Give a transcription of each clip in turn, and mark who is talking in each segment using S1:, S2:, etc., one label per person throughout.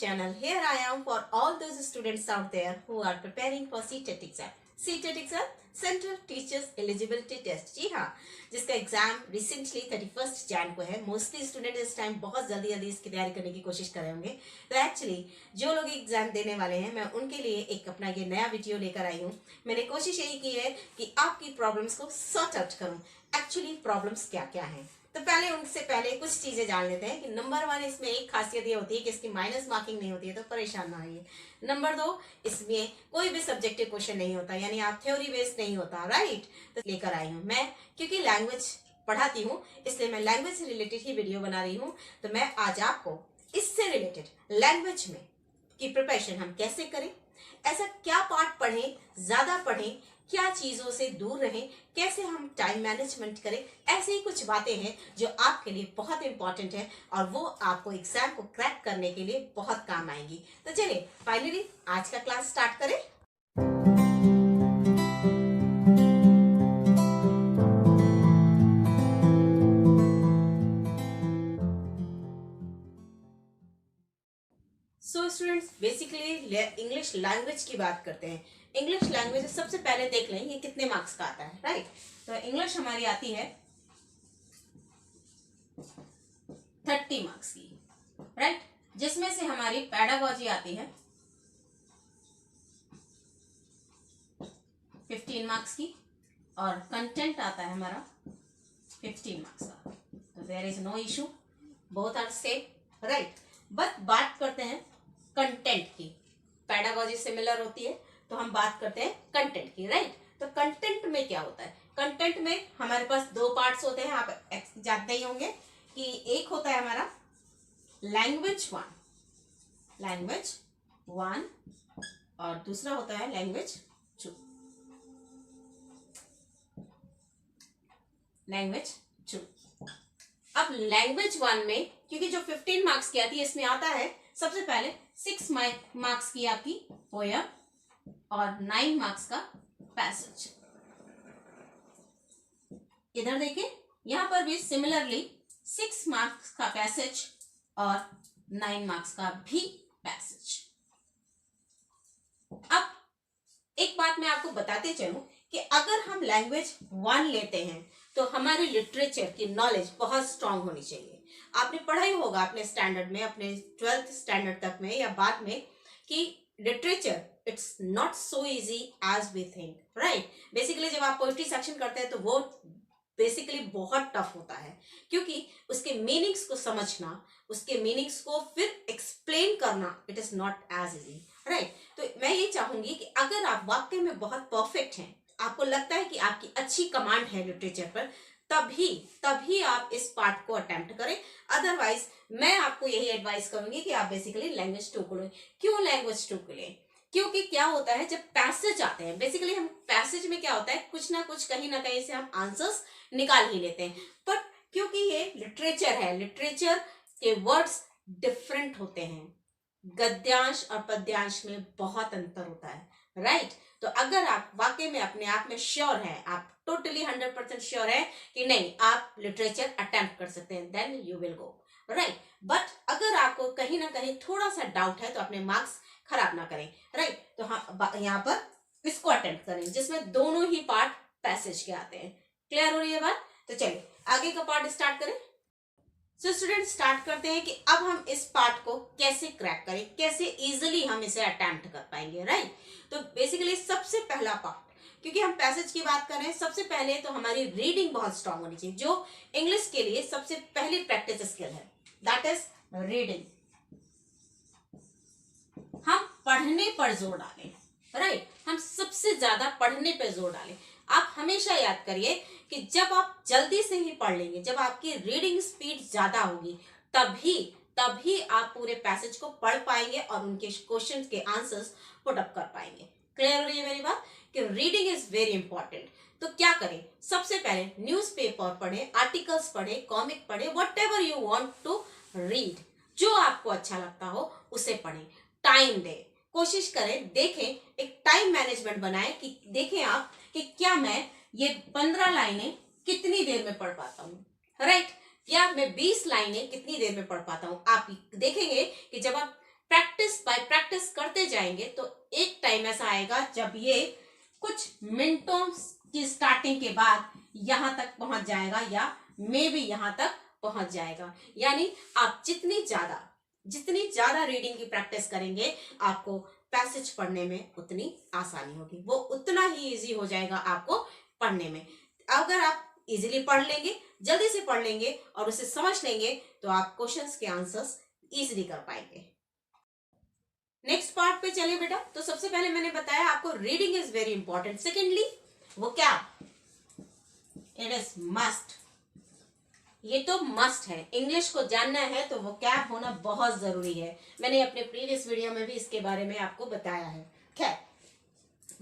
S1: channel. Here I am for all those students out there who are preparing for CTET exam. CTET exam central teachers eligibility test, जी हाँ, जिसका exam recently 31 Jain को है। Mostly student इस time बहुत जल्दी इसकी तैयारी करने की कोशिश कर रहे होंगे। तो एक्चुअली जो लोग एग्जाम देने वाले हैं, मैं उनके लिए एक अपना ये नया वीडियो लेकर आई हूँ। मैंने कोशिश यही की है कि आपकी प्रॉब्लम्स को सॉर्ट आउट करूँ। एक्चुअली प्रॉब्लम्स क्या क्या हैं, तो उनसे पहले कुछ चीजें जान लेते हैं कि नंबर 1, इसमें एक खासियत ये होती है कि इसकी माइनस मार्किंग नहीं होती है, तो परेशान ना होइए। नंबर 2, इसमें कोई भी सब्जेक्टिव क्वेश्चन नहीं होता, यानी आप थ्योरी बेस्ड नहीं होता, राइट। तो लेकर आई हूँ मैं, क्योंकि लैंग्वेज पढ़ाती हूँ इसलिए मैं लैंग्वेज से रिलेटेड ही वीडियो बना रही हूँ। तो मैं आज आपको इससे रिलेटेड लैंग्वेज में की प्रिपरेशन हम कैसे करें, ऐसा क्या पार्ट पढ़ें, ज्यादा पढ़ें, क्या चीजों से दूर रहें, कैसे हम टाइम मैनेजमेंट करें, ऐसी ही कुछ बातें हैं जो आपके लिए बहुत इंपॉर्टेंट है और वो आपको एग्जाम को क्रैक करने के लिए बहुत काम आएंगी। तो चलिए फाइनली आज का क्लास स्टार्ट करें। So students, basically English language की बात करते हैं। इंग्लिश लैंग्वेज सबसे पहले देख लें ये कितने मार्क्स का आता है, राइट। तो इंग्लिश हमारी आती है 30 मार्क्स की, राइट, जिसमें से हमारी पैडागॉजी आती है 15 मार्क्स की और कंटेंट आता है हमारा 15 मार्क्स का। तो there is no issue, both are same, right. But बात करते हैं कंटेंट की। पैडागॉजी सिमिलर होती है तो हम बात करते हैं कंटेंट की, राइट। तो कंटेंट में क्या होता है, कंटेंट में हमारे पास 2 पार्ट्स होते हैं, आप जानते ही होंगे कि एक होता है हमारा लैंग्वेज 1 और दूसरा होता है लैंग्वेज 2। अब लैंग्वेज 1 में, क्योंकि जो 15 मार्क्स की आती है, इसमें आता है सबसे पहले 6 मार्क्स की आपकी पोयम और 9 मार्क्स का पैसेज। इधर देखिए, यहां पर भी सिमिलरली 6 मार्क्स का पैसेज और 9 मार्क्स का भी पैसेज। अब एक बात मैं आपको बताते चलूं कि अगर हम लैंग्वेज 1 लेते हैं तो हमारी लिटरेचर की नॉलेज बहुत स्ट्रांग होनी चाहिए। आपने पढ़ा ही होगा अपने स्टैंडर्ड में, अपने 12th स्टैंडर्ड तक में या बाद में, कि literature it's not so easy as we think, right. Basically जब आप पोइट्री सेक्शन करते हैं तो वो बेसिकली बहुत टफ होता है, क्योंकि उसके मीनिंग्स को समझना, उसके मीनिंग्स को फिर एक्सप्लेन करना, it is not as easy, right. तो मैं ये चाहूंगी कि अगर आप वाकई में बहुत परफेक्ट हैं, आपको लगता है कि आपकी अच्छी कमांड है लिटरेचर पर, तभी आप इस पार्ट को अटेम्प्ट करें। अदरवाइज मैं आपको यही एडवाइस करूंगी कि आप बेसिकली लैंग्वेज 2 को लें। क्यों लैंग्वेज 2 को लें? क्योंकि क्या होता है, जब पैसेज आते हैं, बेसिकली हम पैसेज में क्या होता है, कुछ ना कुछ कहीं ना कहीं से हम आंसर्स निकाल ही लेते हैं, पर क्योंकि ये लिटरेचर है, लिटरेचर के वर्ड्स डिफरेंट होते हैं, गद्यांश और पद्यांश में बहुत अंतर होता है, राइट। तो अगर आप वाकई में अपने आप में श्योर हैं, आप टोटली 100% श्योर है कि नहीं आप लिटरेचर अटेम्प्ट कर सकते हैं, then you will go, right. But अगर आपको कहीं ना कहीं थोड़ा सा डाउट है तो अपने मार्क्स खराब ना करें, राइट। तो हाँ, यहाँ पर इसको अटेम्प्ट करें जिसमें दोनों ही पार्ट पैसेज के आते हैं। क्लियर हो रही है बात? तो चलिए आगे का पार्ट स्टार्ट करें। सो स्टूडेंट, स्टार्ट करते हैं कि अब हम इस पार्ट को कैसे क्रैक करें, कैसे इजीली हम इसे अटेम्प्ट कर पाएंगे, राइट। तो बेसिकली सबसे पहला पार्ट, क्योंकि हम पैसेज की बात कर रहे हैं, सबसे पहले तो हमारी रीडिंग बहुत स्ट्रांग होनी चाहिए, जो इंग्लिश के लिए सबसे पहली प्रैक्टिस स्किल है, दैट इज रीडिंग। हम पढ़ने पर जोर डालें, राइट। हम सबसे ज्यादा पढ़ने पर जोर डालें। आप हमेशा याद करिए कि जब आप जल्दी से ही पढ़ लेंगे, जब आपकी रीडिंग स्पीड ज्यादा होगी, तभी आप पूरे पैसेज को पढ़ पाएंगे और उनके क्वेश्चंस के आंसर्स पुट अप कर पाएंगे। क्लियर हो रही है मेरी बात कि रीडिंग इज वेरी इंपॉर्टेंट। तो क्या करें, सबसे पहले न्यूज़पेपर पढ़ें, आर्टिकल्स पढ़ें, कॉमिक पढ़ें, whatever you want to read, जो आपको अच्छा लगता हो उसे पढ़ें। टाइम दें, कोशिश करें, देखें, एक टाइम मैनेजमेंट बनाएं कि देखें आप कि क्या मैं ये 15 लाइनें कितनी देर में पढ़ पाता हूँ, राइट, या मैं 20 लाइनें कितनी देर में पढ़ पाता हूँ। आप देखेंगे कि जब आप प्रैक्टिस बाय प्रैक्टिस करते जाएंगे तो एक टाइम ऐसा आएगा जब ये कुछ मिनटों की स्टार्टिंग के बाद यहां तक पहुंच जाएगा या मे भी यहां तक पहुंच जाएगा। यानी आप जितनी ज्यादा रीडिंग की प्रैक्टिस करेंगे आपको पैसेज पढ़ने में उतनी आसानी होगी, वो उतना ही इजी हो जाएगा आपको पढ़ने में। अगर आप इजीली पढ़ लेंगे, जल्दी से पढ़ लेंगे और उसे समझ लेंगे तो आप क्वेश्चंस के आंसर्स इजीली कर पाएंगे। नेक्स्ट पार्ट पे चलिए बेटा। तो सबसे पहले मैंने बताया आपको reading is very important. Secondly vocab, it is must. ये तो मस्ट है, इंग्लिश को जानना है तो वोकैब होना बहुत जरूरी है। मैंने अपने प्रीवियस वीडियो में भी इसके बारे में आपको बताया है। खैर,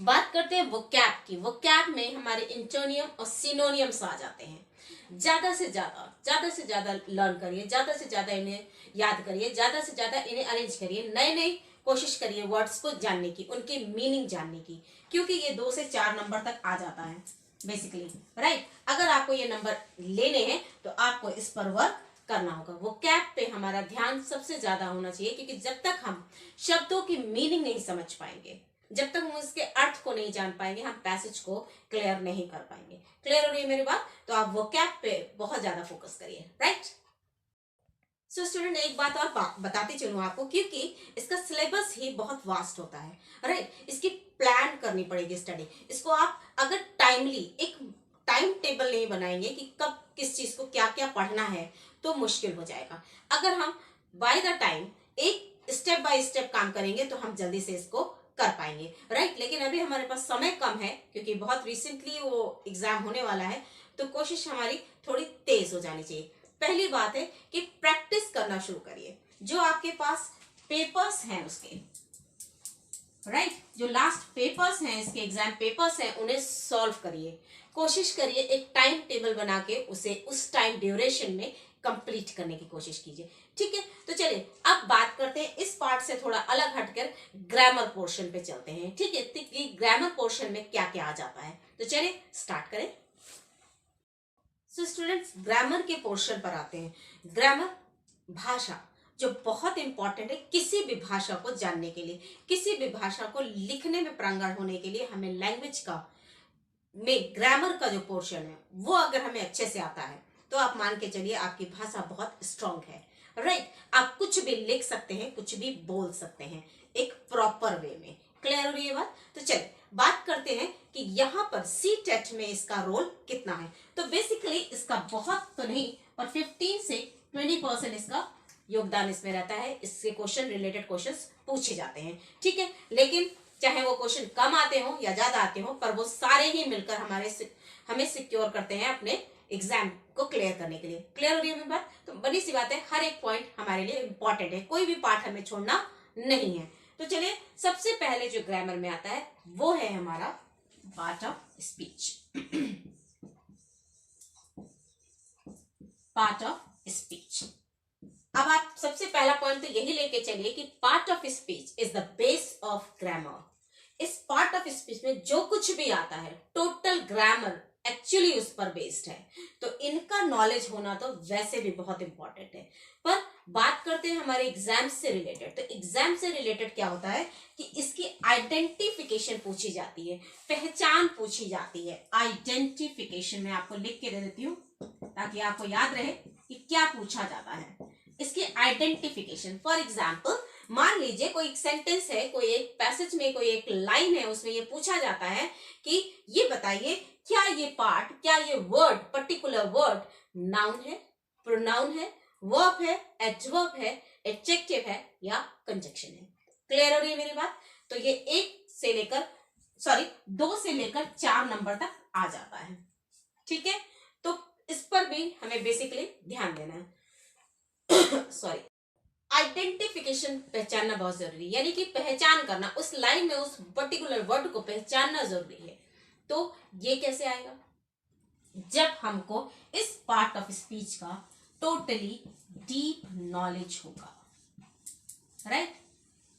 S1: बात करते हैं वोकैब की। वोकैब में हमारे इंटोनियम और सिनोनियम्स आ जाते हैं। ज्यादा से ज्यादा लर्न करिए, ज्यादा से ज्यादा इन्हें याद करिए, ज्यादा से ज्यादा इन्हें अरेंज करिए, नए नए कोशिश करिए वर्ड्स को जानने की, उनकी मीनिंग जानने की, क्योंकि ये 2 से 4 नंबर तक आ जाता है बेसिकली, राइट। अगर आपको ये नंबर लेने हैं तो आपको इस पर वर्क करना होगा। वोकैब पे हमारा ध्यान सबसे ज्यादा होना चाहिए, क्योंकि जब तक हम शब्दों की मीनिंग नहीं समझ पाएंगे, जब तक हम उसके अर्थ को नहीं जान पाएंगे, हम पैसेज को क्लियर नहीं कर पाएंगे। क्लियर हो रही है मेरी बात? तो आप वोकैब पे बहुत ज्यादा फोकस करिए, राइट। सो स्टूडेंट, एक बात और बताते चलूं आपको, क्योंकि इसका सिलेबस ही बहुत वास्ट होता है, राइट। इसकी प्लान करनी पड़ेगी स्टडी। इसको आप अगर टाइमली एक टाइम टेबल नहीं बनाएंगे कि कब किस चीज को क्या क्या पढ़ना है तो मुश्किल हो जाएगा। अगर हम बाय द टाइम एक स्टेप बाय स्टेप काम करेंगे तो हम जल्दी से इसको कर पाएंगे, राइट। लेकिन अभी हमारे पास समय कम है, क्योंकि बहुत रिसेंटली वो एग्जाम होने वाला है, तो कोशिश हमारी थोड़ी तेज हो जानी चाहिए। पहली बात है कि प्रैक्टिस करना शुरू करिए। जो आपके पास पेपर्स हैं उसके, राइट, जो लास्ट पेपर्स हैं, इसके एग्जाम पेपर्स हैं, उन्हें सॉल्व करिए। कोशिश करिए एक टाइम टेबल बना के उसे उस टाइम ड्यूरेशन में कंप्लीट करने की कोशिश कीजिए, ठीक है। तो चलिए अब बात करते हैं इस पार्ट से थोड़ा अलग हटकर ग्रामर पोर्शन पे चलते हैं, ठीक है। कि ग्रामर पोर्शन में क्या क्या आ जाता है, तो चलिए स्टार्ट करें। सो स्टूडेंट्स, ग्रामर के पोर्शन पर आते हैं। ग्रामर भाषा जो बहुत इंपॉर्टेंट है किसी भी भाषा को जानने के लिए, किसी भी भाषा को लिखने में प्रांगण होने के लिए हमें लैंग्वेज का में ग्रामर का जो पोर्शन है वो अगर हमें अच्छे से आता है तो आप मान के चलिए आपकी भाषा बहुत स्ट्रांग है, राइट। आप कुछ भी लिख सकते हैं, कुछ भी बोल सकते हैं एक प्रॉपर वे में। क्लियर हो रही है बात? तो चलिए बात करते हैं कि यहाँ पर सी टेट में इसका रोल कितना है। तो बेसिकली इसका बहुत तो नहीं पर 15 से 20% इसका योगदान इसमें रहता है। इससे क्वेश्चन रिलेटेड क्वेश्चंस पूछे जाते हैं, ठीक है। लेकिन चाहे वो क्वेश्चन कम आते हो या ज्यादा आते हो, पर वो सारे ही मिलकर हमें सिक्योर करते हैं अपने एग्जाम को क्लियर करने के लिए। क्लियर हो रही है मेरी बात? तो बड़ी सी बात है, हर एक पॉइंट हमारे लिए इंपॉर्टेंट है, कोई भी पार्ट हमें छोड़ना नहीं है। तो चलिए सबसे पहले जो ग्रामर में आता है वो है हमारा part of speech. Part of speech. अब आप सबसे पहला पॉइंट तो यही लेके चलिए कि part of speech is the base of grammar. इस पार्ट ऑफ स्पीच में जो कुछ भी आता है टोटल ग्रामर एक्चुअली उस पर बेस्ड है। तो इनका नॉलेज होना तो वैसे भी बहुत इंपॉर्टेंट है। पर बात करते हैं हमारे एग्जाम से रिलेटेड। तो एग्जाम से रिलेटेड क्या होता है कि इसकी आइडेंटिफिकेशन पूछी जाती है, पहचान पूछी जाती है। आइडेंटिफिकेशन में आपको लिख के दे देती हूँ ताकि आपको याद रहे कि क्या पूछा जाता है। इसकी आइडेंटिफिकेशन, फॉर एग्जाम्पल मान लीजिए कोई एक सेंटेंस है, कोई एक पैसेज में कोई एक लाइन है, उसमें ये पूछा जाता है कि ये बताइए क्या ये पार्ट, क्या ये वर्ड, पर्टिकुलर वर्ड नाउन है, प्रोनाउन है, वर्ब है, एडवर्ब है, एडजेक्टिव है या कंजक्शन है। क्लियर हो रही है मेरी बात? तो ये 2 से लेकर 4 नंबर तक आ जाता है, ठीक है। तो इस पर भी हमें बेसिकली ध्यान देना है। सॉरी, आइडेंटिफिकेशन पहचानना बहुत जरूरी है, यानी कि पहचान करना, उस लाइन में उस पर्टिकुलर वर्ड को पहचानना जरूरी है। तो ये कैसे आएगा? जब हमको इस पार्ट ऑफ स्पीच का टोटली डीप नॉलेज होगा, राइट।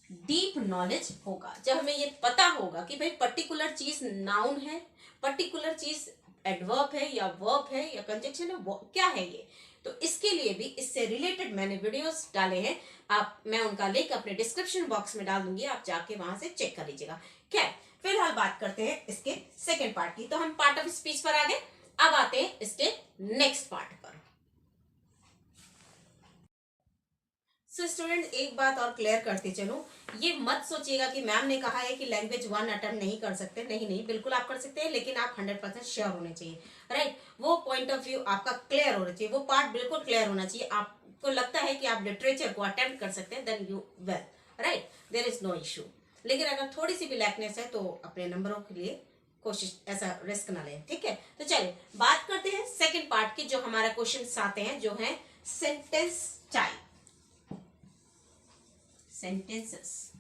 S1: डीप नॉलेज होगा जब हमें ये पता होगा कि भाई पर्टिकुलर चीज नाउन है, पर्टिकुलर चीज एडवर्ब है या वर्ब है या कंजक्शन है, वो क्या है, ये तो इसके लिए भी इससे रिलेटेड मैंने वीडियोस डाले हैं, मैं उनका लिंक अपने डिस्क्रिप्शन बॉक्स में डाल दूंगी, आप जाके वहां से चेक कर लीजिएगा। खैर, फिलहाल बात करते हैं इसके सेकेंड पार्ट की। तो हम पार्ट ऑफ स्पीच पर आ गए, अब आते हैं इसके नेक्स्ट पार्ट पर। सो स्टूडेंट, एक बात और क्लियर करते चलूं, ये मत सोचिएगा कि मैम ने कहा है कि लैंग्वेज 1 अटेम्प्ट नहीं कर सकते। नहीं नहीं, बिल्कुल आप कर सकते हैं, लेकिन आप 100% श्योर होने चाहिए, राइट। वो पॉइंट ऑफ व्यू आपका क्लियर होना चाहिए, वो पार्ट बिल्कुल क्लियर होना चाहिए। आपको लगता है कि आप लिटरेचर को अटेम्प्ट कर सकते हैं, then you well, right, there is no issue. लेकिन अगर थोड़ी सी भी लैकनेस है तो अपने नंबरों के लिए कोशिश, ऐसा रिस्क ना लें, ठीक है। तो चलिए बात करते हैं सेकेंड पार्ट की, जो हमारा क्वेश्चन आते हैं, जो है sentence type, sentences,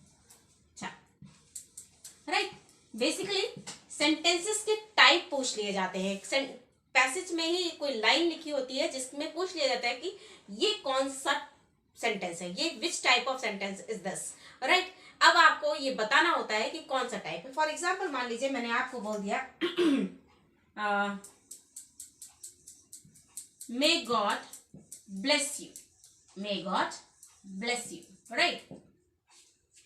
S1: right. Basically sentences के टाइप पूछ लिए जाते हैं। पैसेज में ही कोई लाइन लिखी होती है जिसमें पूछ लिया जाता है कि ये कौन सा सेंटेंस है, ये which type of sentence is this, right. अब आपको ये बताना होता है कि कौन सा टाइप है। फॉर एग्जाम्पल मान लीजिए मैंने आपको बोल दिया may God bless you, may God bless you, right.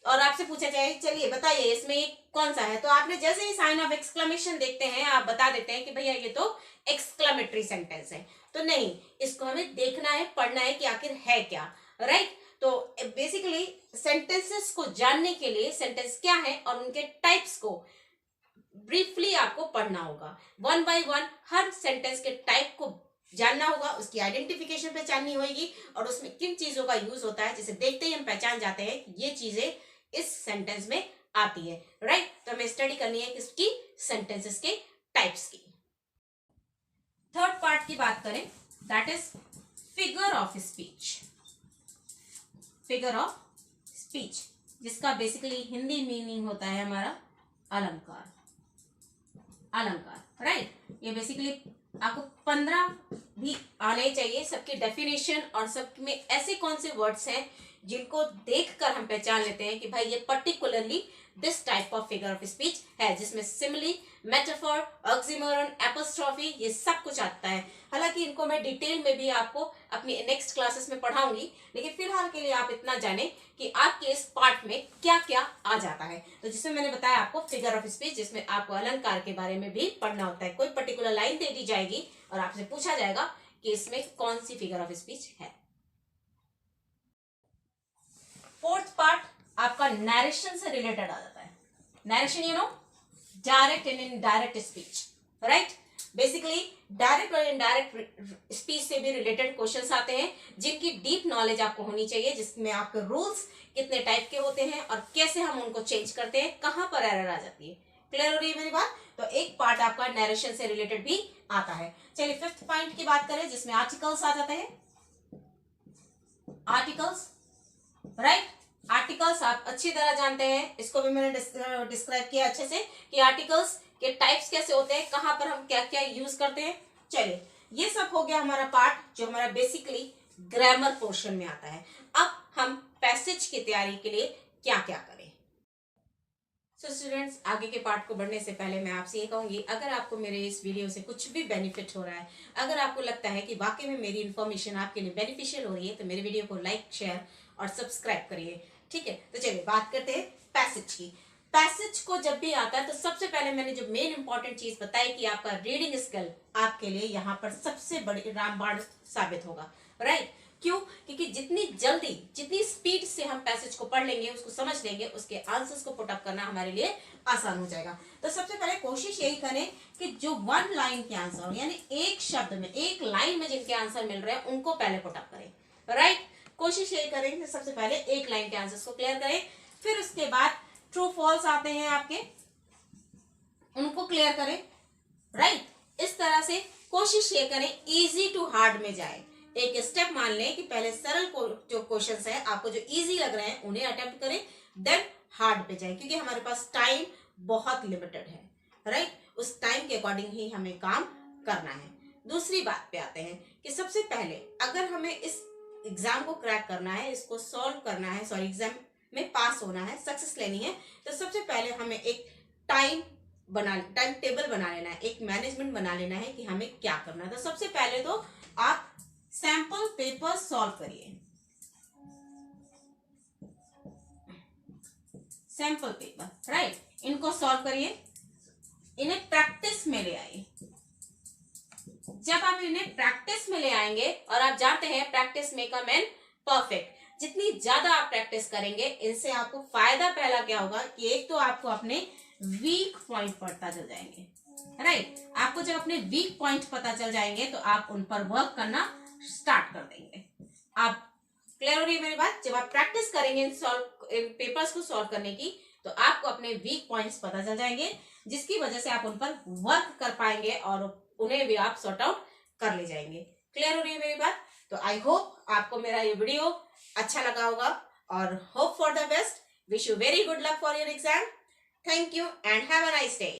S1: और आपसे पूछा जाए चलिए बताइए इसमें ये कौन सा है, तो आपने जैसे ही साइन ऑफ एक्सक्लेमेशन देखते हैं आप बता देते हैं कि भैया ये तो एक्सक्लेमेटरी सेंटेंस है। तो नहीं, इसको हमें देखना है, पढ़ना है कि आखिर है क्या, राइट। तो बेसिकली सेंटेंसेस को जानने के लिए सेंटेंस क्या है और उनके टाइप्स को ब्रीफली आपको पढ़ना होगा। 1 बाय 1 हर सेंटेंस के टाइप को जानना होगा, उसकी आइडेंटिफिकेशन पहचाननी होगी और उसमें किन चीजों का यूज होता है, जिसे देखते ही हम पहचान जाते हैं कि ये चीजें इस सेंटेंस में आती है, राइट। तो हमें स्टडी करनी है किसकी, सेंटेंसेस के टाइप्स की। थर्ड पार्ट की बात करें, that is figure of speech, figure of speech, जिसका बेसिकली हिंदी मीनिंग होता है हमारा अलंकार, अलंकार, राइट। ये बेसिकली आपको 15 भी आने चाहिए, सबकी डेफिनेशन और सब में ऐसे कौन से वर्ड्स हैं जिनको देखकर हम पहचान लेते हैं कि भाई ये particularly this type of figure of speech है, जिसमें सिमिली, मेटाफोर, ऑक्सीमोरन, एपोस्ट्रॉफी, ये सब कुछ आता है। हालांकि इनको मैं डिटेल में भी आपको अपनी नेक्स्ट क्लासेस में पढ़ाऊंगी, लेकिन फिलहाल के लिए आप इतना जानें कि आपके इस पार्ट में क्या क्या आ जाता है। तो जिसमें मैंने बताया आपको फिगर ऑफ स्पीच, जिसमें आपको अलंकार के बारे में भी पढ़ना होता है। कोई पर्टिकुलर लाइन दे दी जाएगी और आपसे पूछा जाएगा कि इसमें कौन सी फिगर ऑफ स्पीच है। फोर्थ पार्ट आपका नैरेशन से रिलेटेड आ जाता है। Narration you know, direct and indirect speech, right. Basically direct और इनडायरेक्ट स्पीच से भी रिलेटेड क्वेश्चंस आते हैं, जिनकी डीप नॉलेज आपको होनी चाहिए, जिसमें आपके रूल्स कितने टाइप के होते हैं और कैसे हम उनको चेंज करते हैं, कहां पर एरर आ जाती है। क्लियर हो रही है मेरी बात? तो एक पार्ट आपका नैरेशन से रिलेटेड भी आता है। चलिए फिफ्थ पॉइंट की बात करें, जिसमें आर्टिकल्स आ जाते हैं। Articles, right. आर्टिकल्स आप अच्छी तरह जानते हैं, इसको भी मैंने डिस्क्राइब किया अच्छे से कि आर्टिकल्स के टाइप्स कैसे होते हैं, कहां पर हम क्या क्या यूज करते हैं। चलिए ये सब हो गया हमारा पार्ट जो हमारा बेसिकली ग्रामर पोर्शन में आता है। अब हम पैसेज की तैयारी के लिए क्या क्या करें। सो स्टूडेंट्स, आगे के पार्ट को बढ़ने से पहले मैं आपसे ये कहूंगी, अगर आपको मेरे इस वीडियो से कुछ भी बेनिफिट हो रहा है, अगर आपको लगता है कि वाकई में मेरी इन्फॉर्मेशन आपके लिए बेनिफिशियल हो रही है, तो मेरे वीडियो को लाइक, शेयर और सब्सक्राइब करिए, ठीक है। तो चलिए बात करते हैं पैसेज की। पैसेज को जब भी आता है तो सबसे पहले मैंने जो मेन इंपॉर्टेंट चीज बताई कि आपका रीडिंग स्किल आपके लिए यहाँ पर सबसे बड़ी रामबाण साबित होगा, राइट। क्यों? क्योंकि जितनी जल्दी, जितनी स्पीड से हम पैसेज को पढ़ लेंगे, उसको समझ लेंगे, उसके आंसर्स को पुट अप करना हमारे लिए आसान हो जाएगा। तो सबसे पहले कोशिश यही करें कि जो 1 लाइन के आंसर हो, यानी एक शब्द में, एक लाइन में जिनके आंसर मिल रहे हैं, उनको पहले पुट अप करें, राइट। कोशिश यही करें कि सबसे पहले एक लाइन के आंसर्स को क्लियर करें, फिर उसके बाद ट्रू फॉल्स आते हैं आपके, उनको क्लियर करें, राइट। इस तरह से कोशिश ये करें इजी टू हार्ड में जाए। एक स्टेप मान लें कि पहले सरल जो क्वेश्चंस है आपको जो इजी लग रहे हैं उन्हें अटेम्प्ट करें, देन हार्ड पे जाए, क्योंकि हमारे पास टाइम बहुत लिमिटेड है, राइट। उस टाइम के अकॉर्डिंग ही हमें काम करना है। दूसरी बात पे आते हैं कि सबसे पहले अगर हमें इस एग्जाम को क्रैक करना है, इसको सॉल्व करना है, सॉरी एग्जाम में पास होना है, सक्सेस लेनी है, तो सबसे पहले हमें एक टाइम टेबल बना लेना है, एक मैनेजमेंट बना लेना है कि हमें क्या करना है। तो सबसे पहले तो आप सैंपल पेपर सॉल्व करिए, सैंपल पेपर, राइट, इनको सॉल्व करिए, इन्हें प्रैक्टिस में ले आइए। जब आप इन्हें प्रैक्टिस में ले आएंगे, और आप जानते हैं practice make a man perfect, जितनी ज्यादा आप प्रैक्टिस करेंगे इनसे आपको फायदा पहला क्या होगा कि एक तो आपको अपने वीक पॉइंट पता चल जाएंगे, राइट। आपको जब अपने वीक पॉइंट पता चल जाएंगे तो आप उन पर वर्क करना स्टार्ट कर देंगे। आप क्लियर हो रही है मेरी बात? जब आप प्रैक्टिस करेंगे इन पेपर्स को सॉल्व करने की, तो आपको अपने वीक पॉइंट्स पता चल जाएंगे, जिसकी वजह से आप उन पर वर्क कर पाएंगे और उन्हें भी आप सॉर्ट आउट कर ले जाएंगे। क्लियर हो रही है मेरी बात? तो आई होप आपको मेरा ये वीडियो अच्छा लगा होगा, और hope for the best, wish you very good luck for your exam. Thank you and have a nice day.